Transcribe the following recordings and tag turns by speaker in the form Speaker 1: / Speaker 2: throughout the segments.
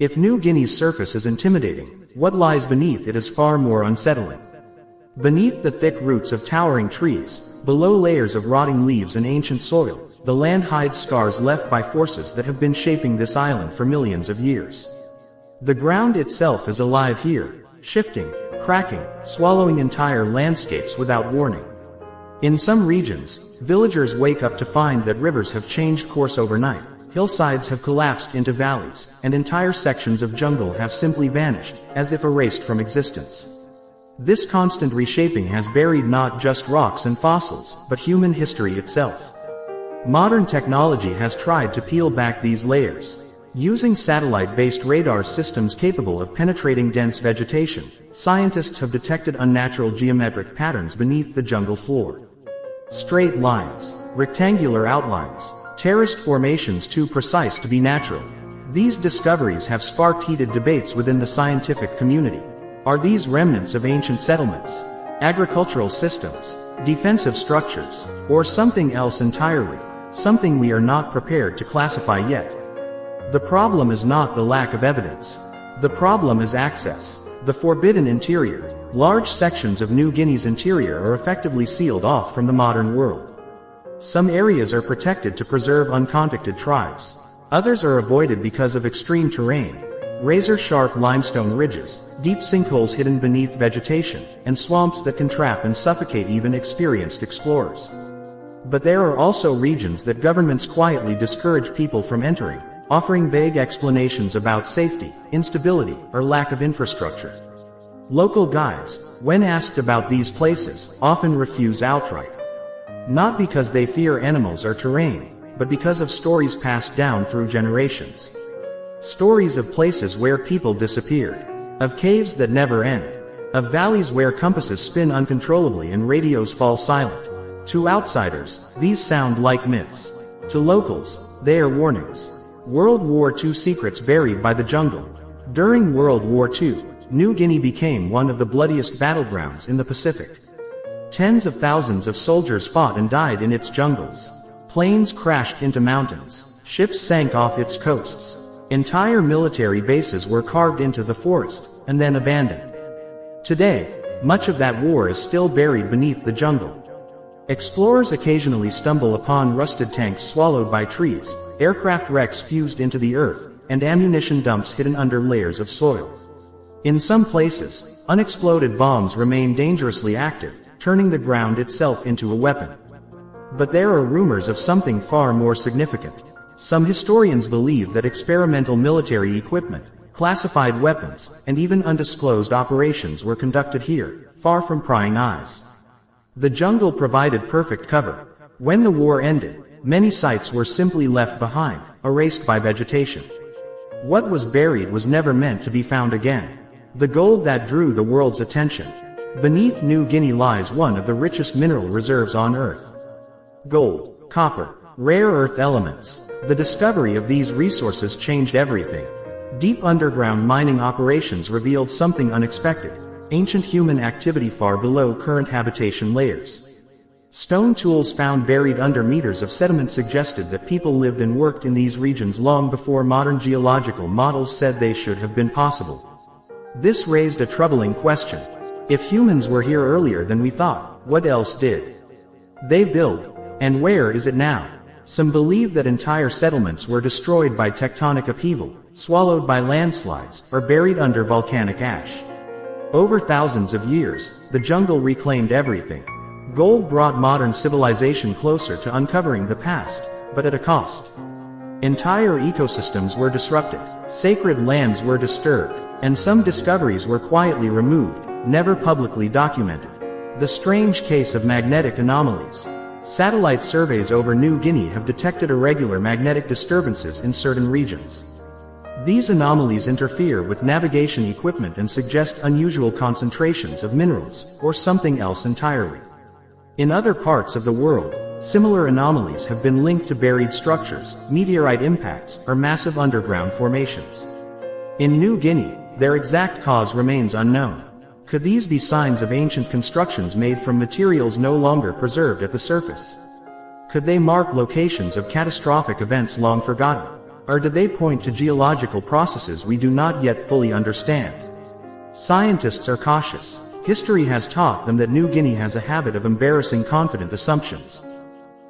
Speaker 1: If New Guinea's surface is intimidating, what lies beneath it is far more unsettling. Beneath the thick roots of towering trees, below layers of rotting leaves and ancient soil, the land hides scars left by forces that have been shaping this island for millions of years. The ground itself is alive here, shifting, cracking, swallowing entire landscapes without warning. In some regions, villagers wake up to find that rivers have changed course overnight, hillsides have collapsed into valleys, and entire sections of jungle have simply vanished, as if erased from existence. This constant reshaping has buried not just rocks and fossils, but human history itself. Modern technology has tried to peel back these layers. Using satellite-based radar systems capable of penetrating dense vegetation, scientists have detected unnatural geometric patterns beneath the jungle floor. Straight lines, rectangular outlines, terraced formations too precise to be natural. These discoveries have sparked heated debates within the scientific community. Are these remnants of ancient settlements, agricultural systems, defensive structures, or something else entirely, something we are not prepared to classify yet? The problem is not the lack of evidence. The problem is access. The forbidden interior. Large sections of New Guinea's interior are effectively sealed off from the modern world. Some areas are protected to preserve uncontacted tribes. Others are avoided because of extreme terrain. Razor-sharp limestone ridges, deep sinkholes hidden beneath vegetation, and swamps that can trap and suffocate even experienced explorers. But there are also regions that governments quietly discourage people from entering, offering vague explanations about safety, instability, or lack of infrastructure. Local guides, when asked about these places, often refuse outright. Not because they fear animals or terrain, but because of stories passed down through generations. Stories of places where people disappeared, of caves that never end, of valleys where compasses spin uncontrollably and radios fall silent. To outsiders, these sound like myths. To locals, they are warnings. World War II secrets buried by the jungle. During World War II, New Guinea became one of the bloodiest battlegrounds in the Pacific. Tens of thousands of soldiers fought and died in its jungles. Planes crashed into mountains. Ships sank off its coasts. Entire military bases were carved into the forest, and then abandoned. Today, much of that war is still buried beneath the jungle. Explorers occasionally stumble upon rusted tanks swallowed by trees, aircraft wrecks fused into the earth, and ammunition dumps hidden under layers of soil. In some places, unexploded bombs remain dangerously active, turning the ground itself into a weapon. But there are rumors of something far more significant. Some historians believe that experimental military equipment, classified weapons, and even undisclosed operations were conducted here, far from prying eyes. The jungle provided perfect cover. When the war ended, many sites were simply left behind, erased by vegetation. What was buried was never meant to be found again. The gold that drew the world's attention. Beneath New Guinea lies one of the richest mineral reserves on Earth. Gold, copper, rare earth elements. The discovery of these resources changed everything. Deep underground mining operations revealed something unexpected. Ancient human activity far below current habitation layers. Stone tools found buried under meters of sediment suggested that people lived and worked in these regions long before modern geological models said they should have been possible. This raised a troubling question. If humans were here earlier than we thought, what else did they build? And where is it now? Some believe that entire settlements were destroyed by tectonic upheaval, swallowed by landslides, or buried under volcanic ash. Over thousands of years, the jungle reclaimed everything. Gold brought modern civilization closer to uncovering the past, but at a cost. Entire ecosystems were disrupted, sacred lands were disturbed, and some discoveries were quietly removed, never publicly documented. The strange case of magnetic anomalies. Satellite surveys over New Guinea have detected irregular magnetic disturbances in certain regions. These anomalies interfere with navigation equipment and suggest unusual concentrations of minerals, or something else entirely. In other parts of the world, similar anomalies have been linked to buried structures, meteorite impacts, or massive underground formations. In New Guinea, their exact cause remains unknown. Could these be signs of ancient constructions made from materials no longer preserved at the surface? Could they mark locations of catastrophic events long forgotten? Or do they point to geological processes we do not yet fully understand? Scientists are cautious. History has taught them that New Guinea has a habit of embarrassing confident assumptions.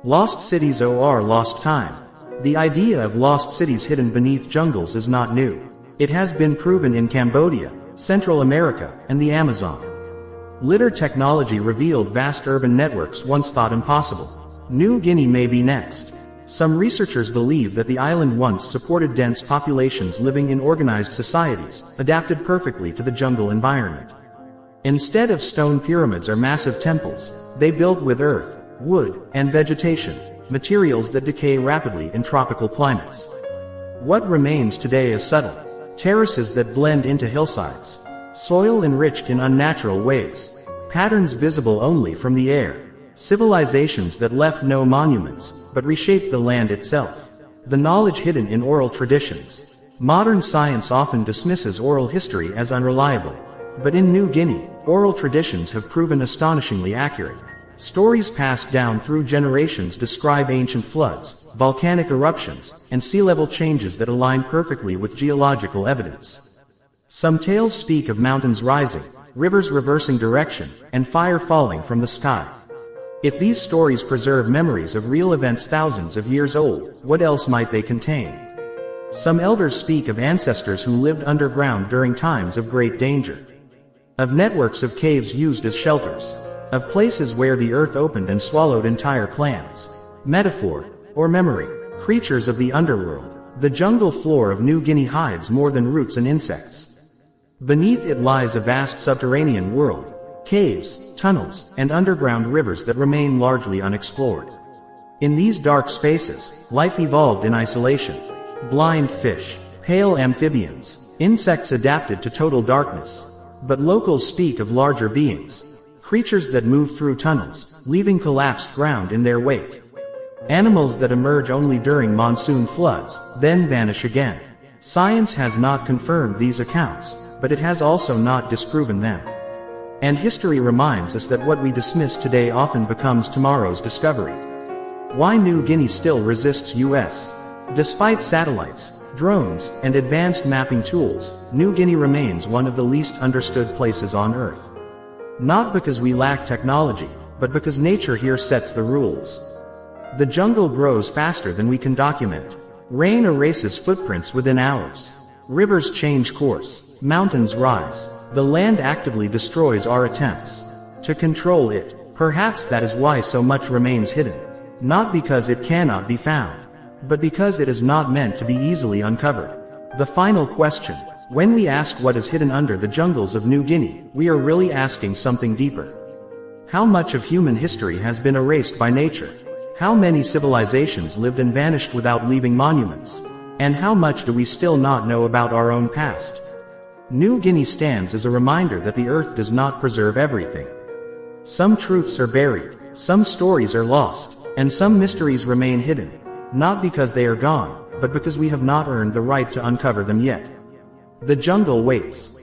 Speaker 1: Lost cities or lost time. The idea of lost cities hidden beneath jungles is not new. It has been proven in Cambodia, Central America, and the Amazon. Lidar technology revealed vast urban networks once thought impossible. New Guinea may be next. Some researchers believe that the island once supported dense populations living in organized societies, adapted perfectly to the jungle environment. Instead of stone pyramids or massive temples, they built with earth, wood, and vegetation, materials that decay rapidly in tropical climates. What remains today is subtle. Terraces that blend into hillsides. Soil enriched in unnatural ways. Patterns visible only from the air. Civilizations that left no monuments, but reshaped the land itself. The knowledge hidden in oral traditions. Modern science often dismisses oral history as unreliable. But in New Guinea, oral traditions have proven astonishingly accurate. Stories passed down through generations describe ancient floods, volcanic eruptions, and sea level changes that align perfectly with geological evidence. Some tales speak of mountains rising, rivers reversing direction, and fire falling from the sky. If these stories preserve memories of real events thousands of years old, what else might they contain? Some elders speak of ancestors who lived underground during times of great danger. Of networks of caves used as shelters. Of places where the earth opened and swallowed entire clans. Metaphor, or memory. Creatures of the underworld. The jungle floor of New Guinea hides more than roots and insects. Beneath it lies a vast subterranean world. Caves, tunnels, and underground rivers that remain largely unexplored. In these dark spaces, life evolved in isolation. Blind fish, pale amphibians, insects adapted to total darkness. But locals speak of larger beings. Creatures that move through tunnels, leaving collapsed ground in their wake. Animals that emerge only during monsoon floods, then vanish again. Science has not confirmed these accounts, but it has also not disproven them. And history reminds us that what we dismiss today often becomes tomorrow's discovery. Why New Guinea still resists US. Despite satellites, drones, and advanced mapping tools, New Guinea remains one of the least understood places on Earth. Not because we lack technology, but because nature here sets the rules. The jungle grows faster than we can document. Rain erases footprints within hours. Rivers change course. Mountains rise. The land actively destroys our attempts to control it. Perhaps that is why so much remains hidden. Not because it cannot be found, but because it is not meant to be easily uncovered. The final question. When we ask what is hidden under the jungles of New Guinea, we are really asking something deeper. How much of human history has been erased by nature? How many civilizations lived and vanished without leaving monuments? And how much do we still not know about our own past? New Guinea stands as a reminder that the earth does not preserve everything. Some truths are buried, some stories are lost, and some mysteries remain hidden, not because they are gone, but because we have not earned the right to uncover them yet. The jungle waits.